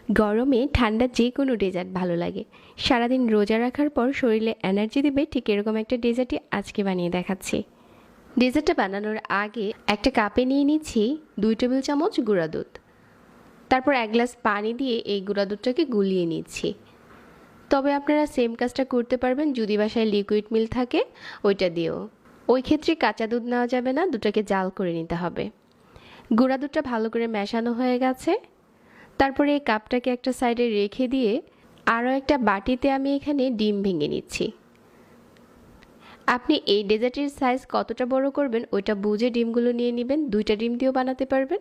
গরমে ঠান্ডা যে কোনো ডেজার্ট ভালো লাগে। সারাদিন রোজা রাখার পর শরীরে এনার্জি দেবে, ঠিক এরকম একটা ডেজার্টই আজকে বানিয়ে দেখাচ্ছি। ডেজার্টটা বানানোর আগে একটা কাপে নিয়ে নিচ্ছি 2 টেবিল চামচ গুঁড়া দুধ। তারপর 1 গ্লাস পানি দিয়ে এই গুঁড়া দুধটাকে গুলিয়ে নিচ্ছি। তবে আপনারা সেম কাজটা করতে পারবেন যদি বাসায় লিকুইড মিল্ক থাকে ওইটা দিয়েও। ওই ক্ষেত্রে কাঁচা দুধ নেওয়া যাবে না, দুধটাকে জাল করে নিতে হবে। গুঁড়া দুধটা ভালো করে মেশানো হয়ে গেছে। তারপরে এই কাপটাকে একটা সাইডে রেখে দিয়ে আরও একটা বাটিতে আমি এখানে ডিম ভেঙে নিচ্ছি। আপনি এই ডেজার্টের সাইজ কতটা বড় করবেন ওইটা বুঝে ডিমগুলো নিয়ে নেবেন। 2টা ডিম দিয়েও বানাতে পারবেন,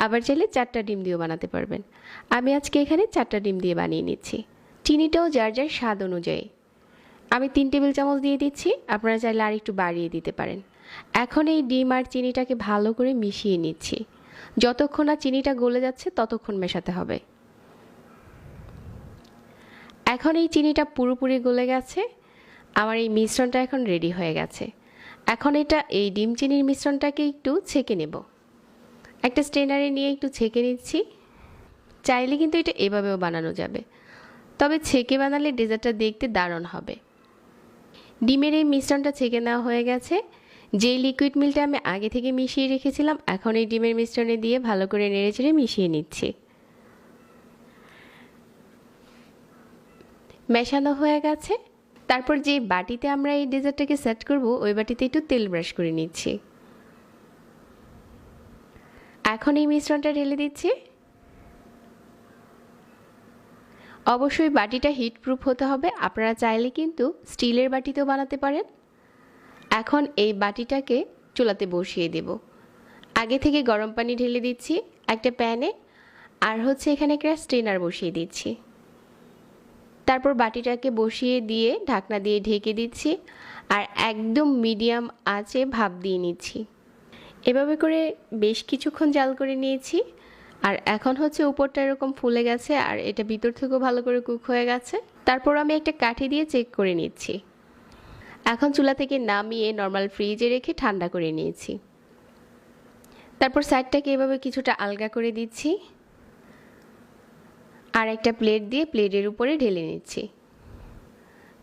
আবার চাইলে 4টা ডিম দিয়েও বানাতে পারবেন। আমি আজকে এখানে 4টা ডিম দিয়ে বানিয়ে নিচ্ছি। চিনিটাও যার যার স্বাদ অনুযায়ী। আমি 3 টেবিল চামচ দিয়ে দিচ্ছি, আপনারা চাইলে আর একটু বাড়িয়ে দিতে পারেন। এখন এই ডিম আর চিনিটাকে ভালো করে মিশিয়ে নিচ্ছি। যতক্ষণ না চিনিটা গলে যাচ্ছে ততক্ষণ মেশাতে হবে। এখন এই চিনিটা পুরোপুরি গলে গেছে। আমার এই মিশ্রণটা এখন রেডি হয়ে গেছে। এখন এই ডিম চিনির মিশ্রণটাকে একটু ছেঁকে নেব। একটা স্ট্রেনারে নিয়ে একটু ছেঁকে নিচ্ছি। চাইলে কিন্তু এটা এভাবেও বানানো যাবে, তবে ছেঁকে বানালে ডেজার্টটা দেখতে দারুণ হবে। ডিমের এই মিশ্রণটা ছেঁকে নেওয়া হয়ে গেছে। যেই লিকুইড মিল্কটা আমি আগে থেকে মিশিয়ে রেখেছিলাম এখন এই ডিমের মিশ্রণে দিয়ে ভালো করে নেড়েচেড়ে মিশিয়ে নিচ্ছি। মেশানো হয়ে গেছে। তারপর যে বাটিতে আমরা এই ডেজার্টটাকে সেট করব ওই বাটিতে একটু তেল ব্রাশ করে নিচ্ছি। এখন এই মিশ্রণটা ঢেলে দিচ্ছি। অবশ্যই বাটিটা হিট প্রুফ হতে হবে, আপনারা চাইলে কিন্তু স্টিলের বাটিতেও বানাতে পারেন। এখন এই বাটিটাকে চুলাতে বসিয়ে দেব। আগে থেকে গরম পানি ঢেলে দিচ্ছি একটা প্যানে, আর এখানে একটা স্ট্রেনার বসিয়ে দিচ্ছি। তারপর বাটিটাকে বসিয়ে দিয়ে ঢাকনা দিয়ে ঢেকে দিচ্ছি, আর একদম মিডিয়াম আঁচে ভাপ দিয়ে নিচ্ছি। এভাবে করে বেশ কিছুক্ষণ জাল করে নিয়েছি। আর এখন উপরটা এরকম ফুলে গেছে আর এটা ভিতর থেকেও ভালো করে কুক হয়ে গেছে। তারপর আমি একটা কাঠি দিয়ে চেক করে নিচ্ছি। এখন চুলা থেকে নামিয়ে নর্মাল ফ্রিজে রেখে ঠান্ডা করে নিয়েছি। তারপর সাইডটাকে এভাবে কিছুটা আলগা করে দিচ্ছি, আর একটা প্লেট দিয়ে প্লেটের উপরে ঢেলে নিচ্ছি।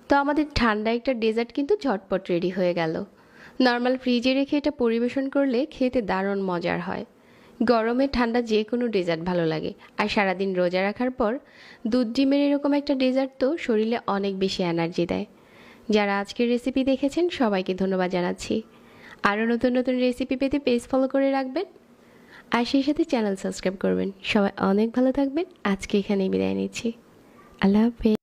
তো আমাদের ঠান্ডা একটা ডেজার্ট কিন্তু ঝটপট রেডি হয়ে গেল। নর্মাল ফ্রিজে রেখে এটা পরিবেশন করলে খেতে দারুণ মজার হয়। গরমে ঠান্ডা যে কোনো ডেজার্ট ভালো লাগে। আর সারাদিন রোজা রাখার পর দুধ ডিমের এরকম একটা ডেজার্ট তো শরীরে অনেক বেশি এনার্জি দেয়। যারা আজকের রেসিপি দেখেছেন সবাইকে ধন্যবাদ জানাচ্ছি। আরও নতুন নতুন রেসিপি পেতে পেজ ফলো করে রাখবেন, আর সেই সাথে চ্যানেল সাবস্ক্রাইব করবেন। সবাই অনেক ভালো থাকবেন। আজকে এখানেই বিদায় নিচ্ছি। আল্লাহ হাফেজ।